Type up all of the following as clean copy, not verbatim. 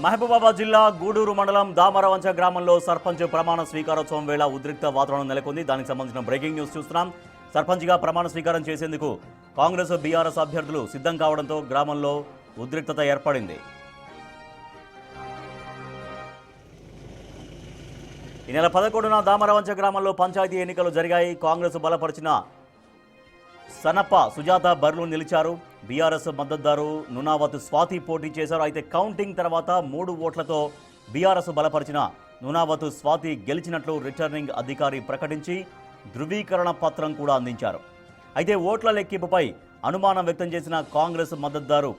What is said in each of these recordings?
మహబూబాబాద్ జిల్లా గూడూరు మండలం దామరవంచ గ్రామంలో సర్పంచ్ ప్రమాణ స్వీకారోత్సవం వేళ ఉద్రిక్త వాతావరణం నెలకొంది. దానికి సంబంధించిన బ్రేకింగ్ న్యూస్ చూస్తున్నాం. సర్పంచ్గా ప్రమాణ స్వీకారం చేసేందుకు కాంగ్రెస్ బీఆర్ఎస్ అభ్యర్థులు సిద్ధం కావడంతో గ్రామంలో ఉద్రిక్తత ఏర్పడింది. ఈ నెల 11న దామరవంచ గ్రామంలో పంచాయతీ ఎన్నికలు జరిగాయి. కాంగ్రెస్ బలపరిచిన సనప్ప సుజాత బర్లు నిలిచారు. బీఆర్ఎస్ మద్దతుదారు నునావత్ స్వాతి పోటీ చేశారు. అయితే కౌంటింగ్ తర్వాత 3 ఓట్లతో బీఆర్ఎస్ బలపరిచిన నునావత్ స్వాతి గెలిచినట్లు రిటర్నింగ్ అధికారి ప్రకటించి ధృవీకరణ పత్రం కూడా అందించారు. అయితే ఓట్ల లెక్కింపుపై అనుమానం వ్యక్తం చేసిన కాంగ్రెస్ మద్దతుదారు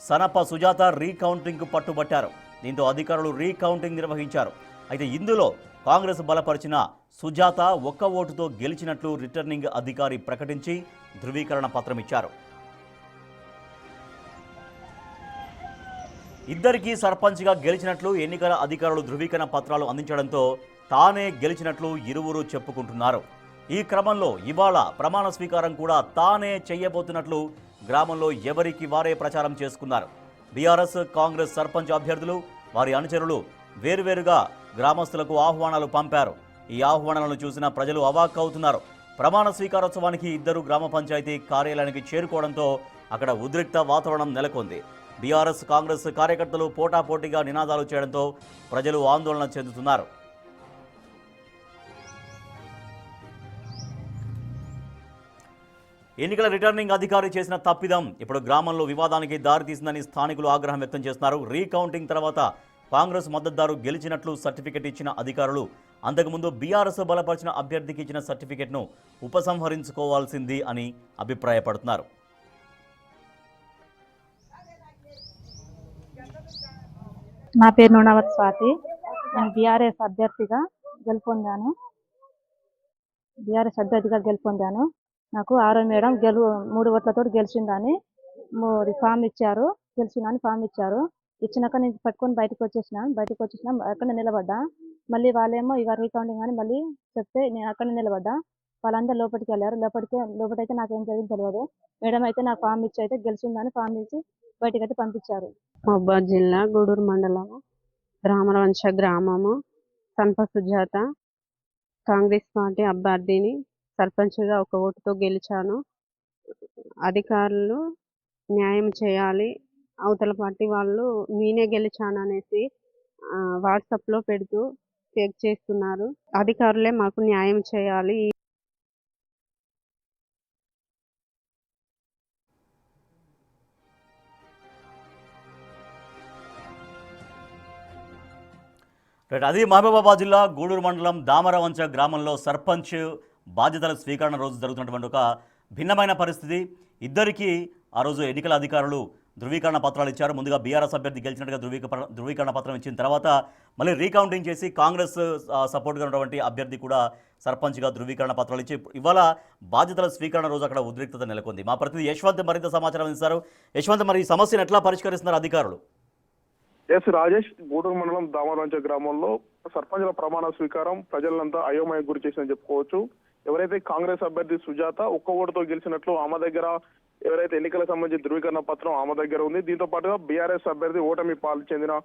సనప్ప సుజాత రీకౌంటింగ్కు పట్టుబట్టారు. దీంతో అధికారులు రీకౌంటింగ్ నిర్వహించారు. అయితే ఇందులో కాంగ్రెస్ బలపరిచిన సుజాత 1 ఓటుతో గెలిచినట్లు రిటర్నింగ్ అధికారి ప్రకటించి ధృవీకరణ పత్రం ఇచ్చారు. ఇద్దరికీ సర్పంచ్గా గెలిచినట్లు ఎన్నికల అధికారులు ధృవీకరణ పత్రాలు అందించడంతో తానే గెలిచినట్లు ఇరువురు చెప్పుకుంటున్నారు. ఈ క్రమంలో ఇవాళ ప్రమాణ స్వీకారం కూడా తానే చేయబోతున్నట్లు గ్రామంలో ఎవరికి వారే ప్రచారం చేసుకున్నారు. బీఆర్ఎస్ కాంగ్రెస్ సర్పంచ్ అభ్యర్థులు వారి అనుచరులు వేరువేరుగా గ్రామస్తులకు ఆహ్వానాలు పంపారు. ఈ ఆహ్వానాలను చూసిన ప్రజలు అవాక్కవుతున్నారు. ప్రమాణ స్వీకారోత్సవానికి ఇద్దరు గ్రామ పంచాయతీ కార్యాలయానికి చేరుకోవడంతో అక్కడ ఉద్రిక్త వాతావరణం నెలకొంది. బీఆర్ఎస్ కాంగ్రెస్ కార్యకర్తలు పోటాపోటీగా నినాదాలు చేయడంతో ప్రజలు ఆందోళన చెందుతున్నారు. ఎన్నికల రిటర్నింగ్ అధికారి చేసిన తప్పిదం ఇప్పుడు గ్రామంలో వివాదానికి దారితీసిందని స్థానికులు ఆగ్రహం వ్యక్తం చేస్తున్నారు. రీకౌంటింగ్ తర్వాత కాంగ్రెస్ మద్దతుదారు గెలిచినట్లు సర్టిఫికెట్ ఇచ్చిన అధికారులు అంతకుముందు బీఆర్ఎస్ బలపరిచిన అభ్యర్థికి ఇచ్చిన సర్టిఫికెట్ను ఉపసంహరించుకోవాల్సింది అని అభిప్రాయపడుతున్నారు. నా పేరు నునావత్ స్వాతి. నేను బీఆర్ఎస్ అభ్యర్థిగా గెలుపొందాను. నాకు ఆరో మేడం 3 ఓట్లతో గెలిచిందని ఫామ్ ఇచ్చారు. ఫామ్ ఇచ్చారు. ఇచ్చినాక నేను పట్టుకొని బయటకు వచ్చేసిన అక్కడ నిలబడ్డా. మళ్ళీ వాళ్ళేమో ఇక రీకౌంటింగ్ అని మళ్ళీ చెప్తే నేను అక్కడ నిలబడ్డా. వాళ్ళందరూ లోపలికి వెళ్ళారు. లోపలైతే నాకేం జరిగింది తెలియదు. మేడం అయితే నాకు ఫామ్ ఇచ్చి అయితే గెలిచిందని ఫామ్ ఇచ్చి బయటకైతే పంపించారు. మహబూబాబాద్ జిల్లా గూడూరు మండలము దామరవంచ గ్రామము సనప్ప సుజాత కాంగ్రెస్ పార్టీ అభ్యర్థిని సర్పంచ్గా 1 ఓటుతో గెలిచాను. అధికారులు న్యాయం చేయాలి, అవతల పార్టీ వాళ్ళు నేనే గెలిచాను అనేసి వాట్సాప్లో పెడుతూ ఫేక్ చేస్తున్నారు. అధికారులే మాకు న్యాయం చేయాలి. అది మహబూబాబాద్ జిల్లా గూడూరు మండలం దామరవంచ గ్రామంలో సర్పంచ్ బాధ్యతల స్వీకరణ రోజు జరుగుతున్నటువంటి ఒక భిన్నమైన పరిస్థితి. ఇద్దరికీ ఆ రోజు ఎన్నికల అధికారులు ధృవీకరణ పత్రాలు ఇచ్చారు. ముందుగా బీఆర్ఎస్ అభ్యర్థి గెలిచినట్టుగా ధృవీకరణ పత్రం ఇచ్చిన తర్వాత మళ్ళీ రీకౌంటింగ్ చేసి కాంగ్రెస్ సపోర్ట్గా ఉన్నటువంటి అభ్యర్థి కూడా సర్పంచ్గా ధృవీకరణ పత్రాలు ఇచ్చి ఇవాళ బాధ్యతల స్వీకరణ రోజు అక్కడ ఉద్రిక్తత నెలకొంది. మా ప్రతినిధి యశ్వంత్ మరింత సమాచారం ఇస్తారు. యశ్వంత్, మరి ఈ సమస్యను ఎట్లా పరిష్కరిస్తున్నారు అధికారులు? రాజేష్, గూడూరు మండలం దామరవంచ గ్రామంలో సర్పంచ్ల ప్రమాణ స్వీకారం ప్రజలంతా అయోమయం గురి చేసిందని చెప్పుకోవచ్చు. ఎవరైతే కాంగ్రెస్ అభ్యర్థి సుజాత 1 ఓటుతో గెలిచినట్లు ఆమె దగ్గర ఎవరైతే ఎన్నికలకు సంబంధించి ధృవీకరణ పత్రం ఆమె దగ్గర ఉంది. దీంతో పాటుగా బీఆర్ఎస్ అభ్యర్థి ఓటమి పాలు చెందిన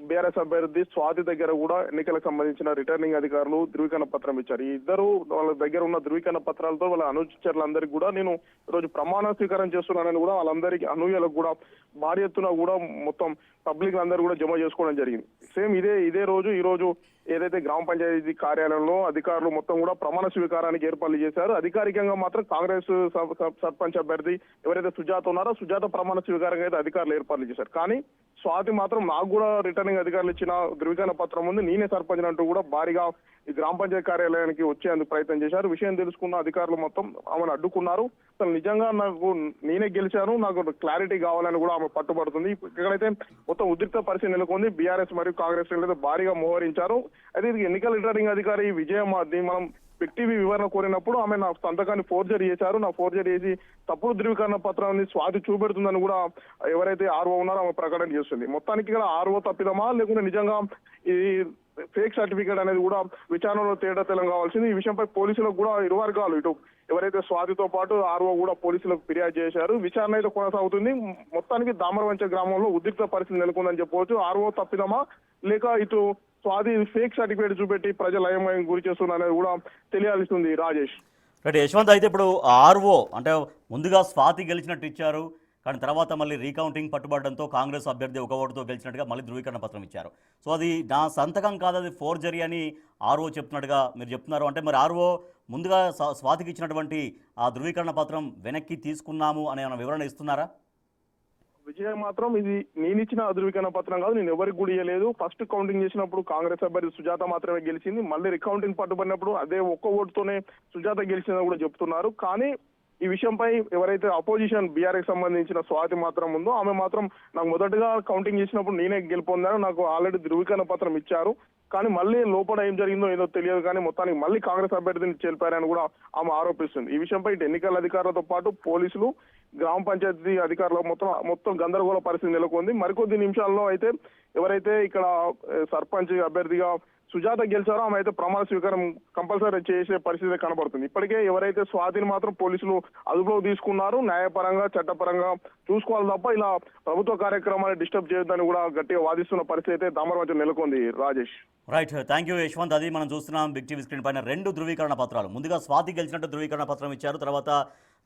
బీఆర్ఎస్ అభ్యర్థి స్వాతి దగ్గర కూడా ఎన్నికలకు సంబంధించిన రిటర్నింగ్ అధికారులు ధృవీకరణ పత్రం ఇచ్చారు. ఈ ఇద్దరు వాళ్ళ దగ్గర ఉన్న ధృవీకరణ పత్రాలతో వాళ్ళ అనుచరులందరికీ కూడా నేను ఈరోజు ప్రమాణ స్వీకారం చేస్తున్నానని కూడా వాళ్ళందరికీ అనూహ్యులకు కూడా భారీ ఎత్తున కూడా మొత్తం పబ్లిక్ అందరూ కూడా జమ చేసుకోవడం జరిగింది. సేమ్ ఇదే రోజు ఈ రోజు ఏదైతే గ్రామ పంచాయతీ కార్యాలయంలో అధికారులు మొత్తం కూడా ప్రమాణ స్వీకారానికి ఏర్పాట్లు చేశారు. అధికారికంగా మాత్రం కాంగ్రెస్ సర్పంచ్ అభ్యర్థి ఎవరైతే సుజాత ఉన్నారో సుజాత ప్రమాణ స్వీకారంగా అయితే అధికారులు ఏర్పాట్లు చేశారు. కానీ స్వాతి మాత్రం నాకు కూడా రిటర్నింగ్ అధికారులు ఇచ్చిన ధృవీకరణ పత్రం ఉంది, నేనే సర్పంచ్ అంటూ కూడా భారీగా ఈ గ్రామ పంచాయతీ కార్యాలయానికి వచ్చేందుకు ప్రయత్నం చేశారు. విషయం తెలుసుకున్న అధికారులు మొత్తం ఆమెను అడ్డుకున్నారు. అసలు నిజంగా నేనే గెలిచాను, నాకు క్లారిటీ కావాలని కూడా ఆమె పట్టుబడుతుంది. ఇక్కడైతే మొత్తం ఉద్రిక్త పరిస్థితి నెలకొంది. బీఆర్ఎస్ మరియు కాంగ్రెస్ భారీగా మోహరించారు. అయితే ఇది ఎన్నికల రిటర్నింగ్ అధికారి విజయం మనం బిగ్ టీవీ వివరణ కోరినప్పుడు ఆమె నా సంతకాన్ని ఫోర్జరీ చేశారు. నా ఫోర్జరీ చేసి తప్పుడు ధృవీకరణ పత్రాన్ని స్వాతి చూపెడుతుందని కూడా ఎవరైతే ఆర్ఓ ఉన్నారో ఆమె ప్రకటన చేస్తుంది. మొత్తానికి ఇక్కడ ఆర్ఓ తప్పిదమా లేకుంటే నిజంగా ఈ ఫేక్ సర్టిఫికేట్ అనేది కూడా విచారణలో తేటతెల్లం కావాల్సింది. ఈ విషయంపై పోలీసులకు కూడా ఇరు వర్గాలు, ఇటు ఎవరైతే స్వాతితో పాటు ఆర్ఓ కూడా పోలీసులకు ఫిర్యాదు చేశారు. విచారణ అయితే కొనసాగుతుంది. మొత్తానికి దామరవంచ గ్రామంలో ఉద్రిక్త పరిస్థితి నెలకొందని చెప్పవచ్చు. ఆర్ఓ తప్పిదమా లేక ఇటు స్వాతి ఫేక్ సర్టిఫికేట్ చూపెట్టి ప్రజల అయోమయం గురి చేస్తున్నా అనేది కూడా తెలియాల్సింది రాజేష్. రైట్ యశ్వంత్, అయితే ఇప్పుడు ఆర్ఓ అంటే ముందుగా స్వాతి గెలిచినట్టు ఇచ్చారు, కానీ తర్వాత మళ్ళీ రీకౌంటింగ్ పట్టుబడడంతో కాంగ్రెస్ అభ్యర్థి ఒక ఓటుతో గెలిచినట్టుగా మళ్ళీ ధృవీకరణ పత్రం ఇచ్చారు. సో అది నా సంతకం కాదు, అది ఫోర్జరీ అని ఆర్ఓ చెప్తున్నట్టుగా మీరు చెప్తున్నారు. అంటే మరి ఆర్ఓ ముందుగా స్వాతికి ఇచ్చినటువంటి ఆ ధృవీకరణ పత్రం వెనక్కి తీసుకున్నాము అనే ఏమైనా వివరణ ఇస్తున్నారా? విజయం మాత్రం ఇది నేను ఇచ్చిన ధృవీకరణ పత్రం కాదు, నేను ఎవరికి కూడా ఇవ్వలేదు. ఫస్ట్ కౌంటింగ్ చేసినప్పుడు కాంగ్రెస్ అభ్యర్థి సుజాత మాత్రమే గెలిచింది. మళ్ళీ రికౌంటింగ్ పట్టుబడినప్పుడు అదే ఒక్క ఓటుతోనే సుజాత గెలిచిందని కూడా చెప్తున్నారు. కానీ ఈ విషయంపై ఎవరైతే అపోజిషన్ బీఆర్ఎస్ సంబంధించిన స్వాతి మాత్రం ఉందో ఆమె మాత్రం నాకు మొదటగా కౌంటింగ్ చేసినప్పుడు నేనే గెలుపొందాను, నాకు ఆల్రెడీ ధృవీకరణ పత్రం ఇచ్చారు, కానీ మళ్ళీ లోపల ఏం జరిగిందో ఏదో తెలియదు, కానీ మొత్తానికి మళ్ళీ కాంగ్రెస్ అభ్యర్థిని చేల్పారని కూడా ఆమె ఆరోపిస్తుంది. ఈ విషయంపై ఇటు ఎన్నికల అధికారులతో పాటు పోలీసులు, గ్రామ పంచాయతీ అధికారుల మొత్తం గందరగోళ పరిస్థితి నెలకొంది. మరికొద్ది నిమిషాల్లో అయితే ఎవరైతే ఇక్కడ సర్పంచ్ అభ్యర్థిగా సుజాత గెలిచారో ఆమె అయితే ప్రమాణ స్వీకారం కంపల్సరీ చేసే పరిస్థితి కనబడుతుంది. ఇప్పటికే ఎవరైతే స్వాతిని మాత్రం పోలీసులు అదుపులో తీసుకున్నారు, న్యాయపరంగా చట్టపరంగా చూసుకోవాలి తప్ప ఇలా ప్రభుత్వ కార్యక్రమాన్ని డిస్టర్బ్ చేయొద్దని కూడా గట్టిగా వాదిస్తున్న పరిస్థితి అయితే దామరవంచ నెలకొంది Rajesh. Right, thank you Yashwant. అది మనం చూస్తున్నాం బిగ్ టీవీ స్క్రీన్ పైన 2 ధృవీకరణ పత్రాలు. ముందుగా స్వాతి గెలిచినట్టు ధృవీకరణ పత్రం ఇచ్చారు, తర్వాత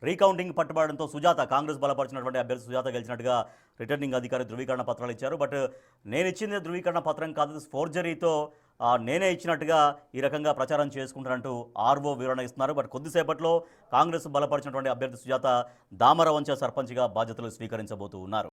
రీకౌంటింగ్ పట్టుబడడంతో సుజాత, కాంగ్రెస్ బలపరిచినటువంటి అభ్యర్థి సుజాత గెలిచినట్టుగా రిటర్నింగ్ అధికారి ధృవీకరణ పత్రాలు ఇచ్చారు. బట్ నేను ఇచ్చింది ధృవీకరణ పత్రం కాదు, ఫోర్జరీతో నేనే ఇచ్చినట్టుగా ఈ రకంగా ప్రచారం చేసుకుంటారంటూ ఆర్ఓ వివరణ ఇస్తున్నారు. బట్ కొద్దిసేపట్లో కాంగ్రెస్ బలపరిచినటువంటి అభ్యర్థి సుజాత దామరవంచ సర్పంచ్గా బాధ్యతలు స్వీకరించబోతూ ఉన్నారు.